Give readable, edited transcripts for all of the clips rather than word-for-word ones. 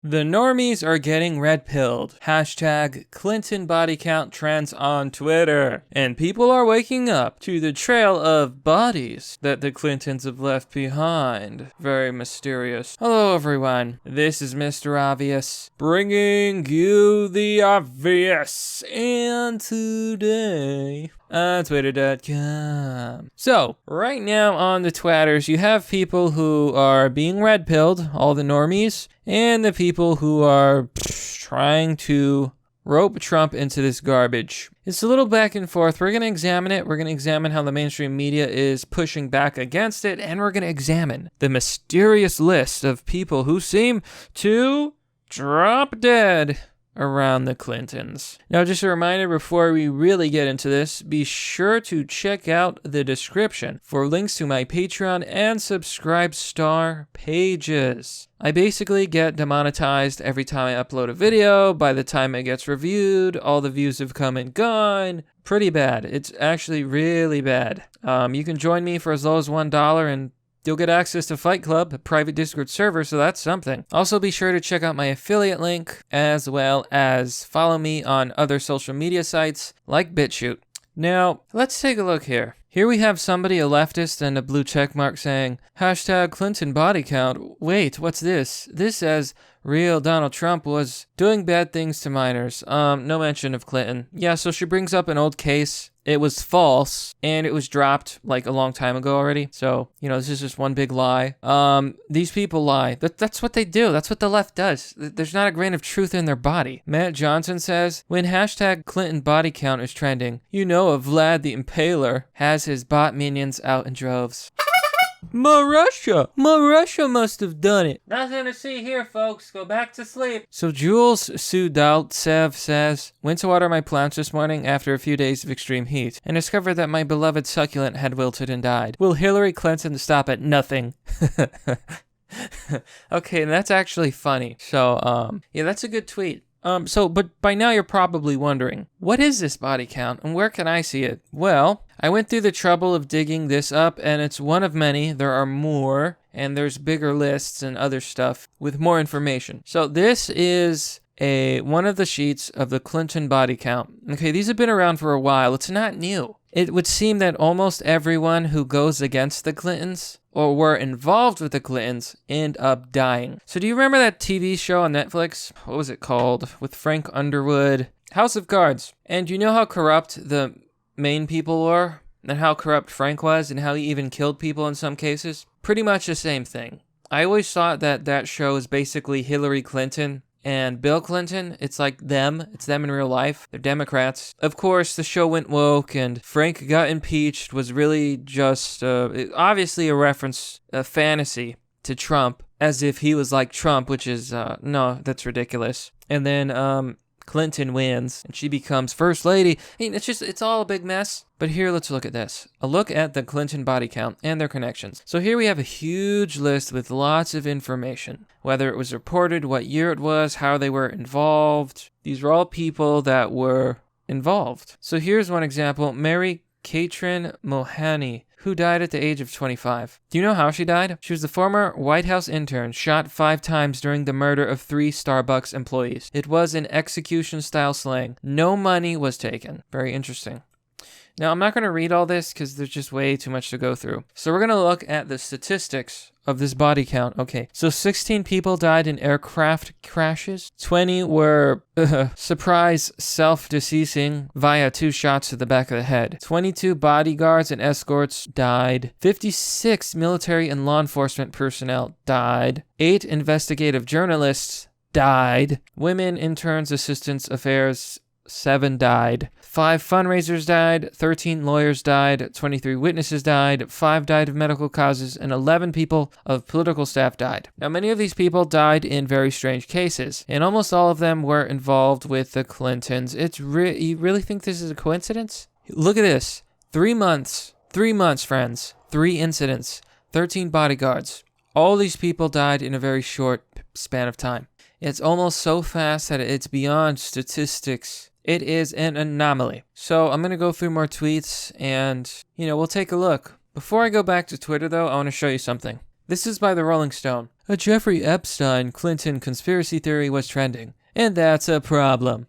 The normies are getting red-pilled. Hashtag Clinton body count trends on Twitter. And people are waking up to the trail of bodies that the Clintons have left behind. Very mysterious. Hello everyone, this is Mr. Obvious, bringing you the obvious. And today on twitter.com. So, right now on the Twitters, you have people who are being red-pilled, all the normies, and the people who are trying to rope Trump into this garbage. It's a little back and forth. We're going to examine it. We're going to examine how the mainstream media is pushing back against it, and we're going to examine the mysterious list of people who seem to drop dead around the Clintons. Now, just a reminder before we really get into this, be sure to check out the description for links to my Patreon and Subscribe Star pages. I basically get demonetized every time I upload a video. By the time it gets reviewed, all the views have come and gone. Pretty bad. It's actually really bad. You can join me for as low as $1 and you'll get access to Fight Club, a private Discord server, so that's something. Also, be sure to check out my affiliate link, as well as follow me on other social media sites like BitChute. Now, let's take a look here. Here we have somebody, a leftist, and a blue checkmark saying, hashtag Clinton body count. Wait, what's this? This says, real Donald Trump was doing bad things to minors. No mention of Clinton. Yeah, so she brings up an old case. It was false, and it was dropped, like, a long time ago already. So, this is just one big lie. These people lie. That's what they do. That's what the left does. There's not a grain of truth in their body. Matt Johnson says, when hashtag Clinton body count is trending, Vlad the Impaler has his bot minions out in droves. Russia must have done it. Nothing to see here, folks. Go back to sleep. So Jules Sudaltsev says, went to water my plants this morning after a few days of extreme heat and discovered that my beloved succulent had wilted and died. Will Hillary Clinton stop at nothing? Okay, that's actually funny. So, yeah, that's a good tweet. But by now you're probably wondering, what is this body count and where can I see it? Well, I went through the trouble of digging this up and it's one of many. There are more and there's bigger lists and other stuff with more information. So this is one of the sheets of the Clinton body count. Okay, these have been around for a while. It's not new. It would seem that almost everyone who goes against the Clintons or were involved with the Clintons end up dying. So do you remember that TV show on Netflix? What was it called? With Frank Underwood? House of Cards. And you know how corrupt the main people were? And how corrupt Frank was? And how he even killed people in some cases? Pretty much the same thing. I always thought that show is basically Hillary Clinton and Bill Clinton. It's like them. It's them in real life. They're Democrats. Of course, the show went woke and Frank got impeached. Was really just obviously a reference, a fantasy to Trump, as if he was like Trump, which is, no, that's ridiculous. And then Clinton wins and she becomes first lady. I mean, it's all a big mess. But here, let's look at this. A look at the Clinton body count and their connections. So here we have a huge list with lots of information. Whether it was reported, what year it was, how they were involved. These are all people that were involved. So here's one example. Mary Katrin Mohani, who died at the age of 25. Do you know how she died? She was the former White House intern shot 5 times during the murder of 3 Starbucks employees. It was an execution-style slaying. No money was taken. Very interesting. Now, I'm not going to read all this because there's just way too much to go through. So we're going to look at the statistics of this body count. Okay, so 16 people died in aircraft crashes. 20 were, surprise, self-deceasing via 2 shots to the back of the head. 22 bodyguards and escorts died. 56 military and law enforcement personnel died. 8 investigative journalists died. Women, interns, assistants, affairs, 7 died. 5 fundraisers died, 13 lawyers died, 23 witnesses died, 5 died of medical causes, and 11 people of political staff died. Now, many of these people died in very strange cases, and almost all of them were involved with the Clintons. You really think this is a coincidence? Look at this. 3 months, friends, 3 incidents, 13 bodyguards. All these people died in a very short span of time. It's almost so fast that it's beyond statistics. It is an anomaly. So I'm going to go through more tweets and, we'll take a look. Before I go back to Twitter, though, I want to show you something. This is by the Rolling Stone. a Jeffrey Epstein-Clinton conspiracy theory was trending, and that's a problem.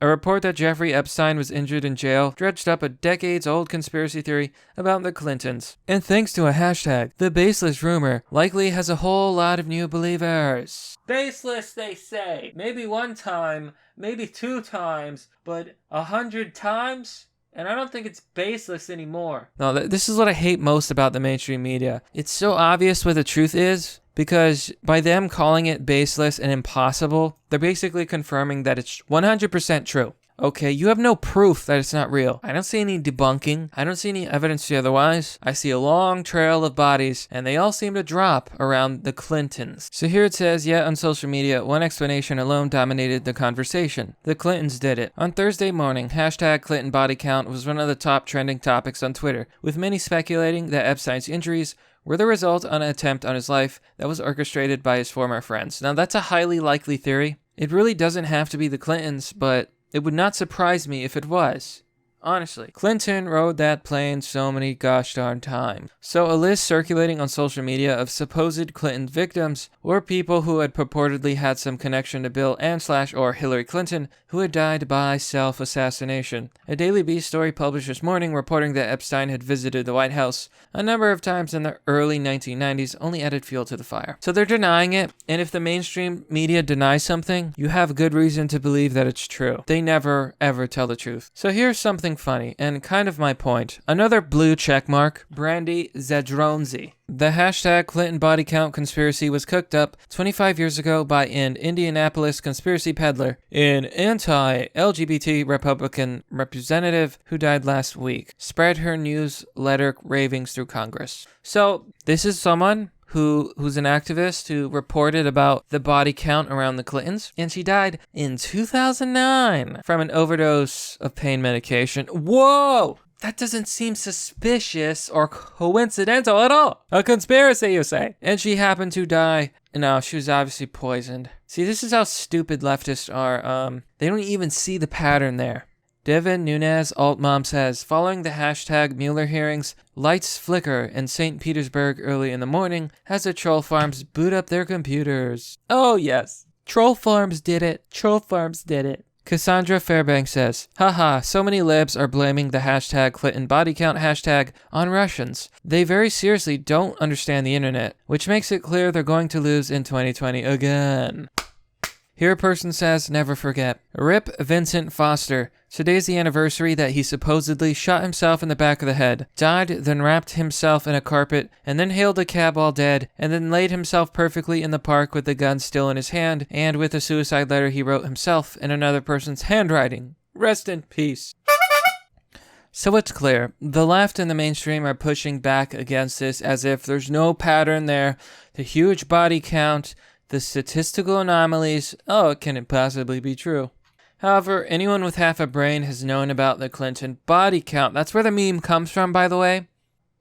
A report that Jeffrey Epstein was injured in jail dredged up a decades-old conspiracy theory about the Clintons. And thanks to a hashtag, the baseless rumor likely has a whole lot of new believers. Baseless, they say. Maybe one time, maybe 2 times, but 100 times? And I don't think it's baseless anymore. No, this is what I hate most about the mainstream media. It's so obvious what the truth is, because by them calling it baseless and impossible, they're basically confirming that it's 100% true. Okay, you have no proof that it's not real. I don't see any debunking. I don't see any evidence to otherwise. I see a long trail of bodies, and they all seem to drop around the Clintons. So here it says, yet on social media, one explanation alone dominated the conversation. The Clintons did it. On Thursday morning, hashtag Clinton body count was one of the top trending topics on Twitter, with many speculating that Epstein's injuries were the result of an attempt on his life that was orchestrated by his former friends. Now, that's a highly likely theory. It really doesn't have to be the Clintons, but it would not surprise me if it was. Honestly, Clinton rode that plane so many gosh darn times. So a list circulating on social media of supposed Clinton victims or people who had purportedly had some connection to Bill and/or Hillary Clinton who had died by self-assassination. A Daily Beast story published this morning reporting that Epstein had visited the White House a number of times in the early 1990s only added fuel to the fire. So they're denying it, and if the mainstream media denies something, you have good reason to believe that it's true. They never, ever tell the truth. So here's something funny, and kind of my point. Another blue checkmark, Brandy Zedronsi. The hashtag Clinton body count conspiracy was cooked up 25 years ago by an Indianapolis conspiracy peddler, an anti-LGBT Republican representative who died last week, spread her newsletter ravings through Congress. So this is someone who's an activist who reported about the body count around the Clintons, and she died in 2009 from an overdose of pain medication. Whoa! That doesn't seem suspicious or coincidental at all. A conspiracy, you say? And she happened to die. No, she was obviously poisoned. See, this is how stupid leftists are. They don't even see the pattern there. Devin Nunes Altmom says, following the hashtag Mueller hearings, lights flicker in St. Petersburg early in the morning as the troll farms boot up their computers. Oh yes, troll farms did it. Troll farms did it. Cassandra Fairbanks says, haha, so many libs are blaming the hashtag Clinton body count hashtag on Russians. They very seriously don't understand the internet, which makes it clear they're going to lose in 2020 again. Here a person says, never forget. Rip Vincent Foster. Today's the anniversary that he supposedly shot himself in the back of the head, died, then wrapped himself in a carpet, and then hailed a cab all dead, and then laid himself perfectly in the park with the gun still in his hand, and with a suicide letter he wrote himself in another person's handwriting. Rest in peace. So it's clear, the left and the mainstream are pushing back against this as if there's no pattern there, the huge body count, the statistical anomalies. Oh, can it possibly be true? However, anyone with half a brain has known about the Clinton body count. That's where the meme comes from, by the way.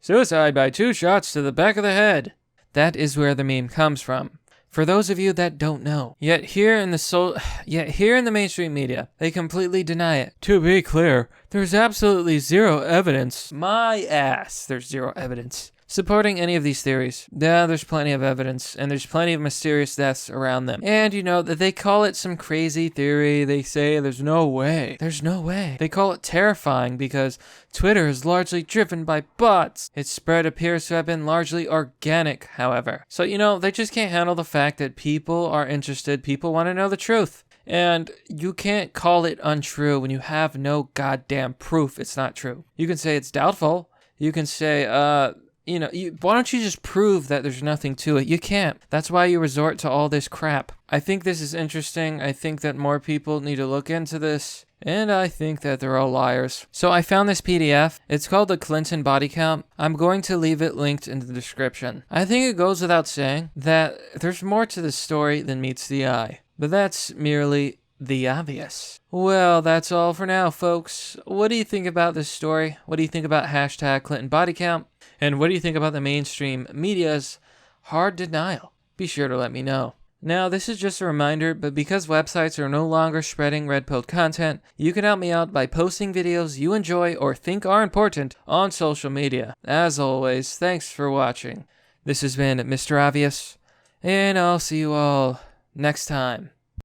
Suicide by 2 shots to the back of the head. That is where the meme comes from. For those of you that don't know. Yet here in the mainstream media, they completely deny it. To be clear, there's absolutely zero evidence. My ass, there's zero evidence supporting any of these theories. Yeah, there's plenty of evidence, and there's plenty of mysterious deaths around them. And you know, that they call it some crazy theory. They say there's no way. There's no way. They call it terrifying because Twitter is largely driven by bots. Its spread appears to have been largely organic, however. So, you know, they just can't handle the fact that people are interested. People want to know the truth. And you can't call it untrue when you have no goddamn proof it's not true. You can say it's doubtful. You can say, why don't you just prove that there's nothing to it? You can't. That's why you resort to all this crap. I think this is interesting. I think that more people need to look into this. And I think that they're all liars. So I found this PDF. It's called the Clinton body count. I'm going to leave it linked in the description. I think it goes without saying that there's more to this story than meets the eye. But that's merely the obvious. Well, that's all for now, folks. What do you think about this story? What do you think about hashtag Clinton body count? And what do you think about the mainstream media's hard denial? Be sure to let me know. Now, this is just a reminder, but because websites are no longer spreading red-pilled content, you can help me out by posting videos you enjoy or think are important on social media. As always, thanks for watching. This has been Mr. Obvious, And I'll see you all next time.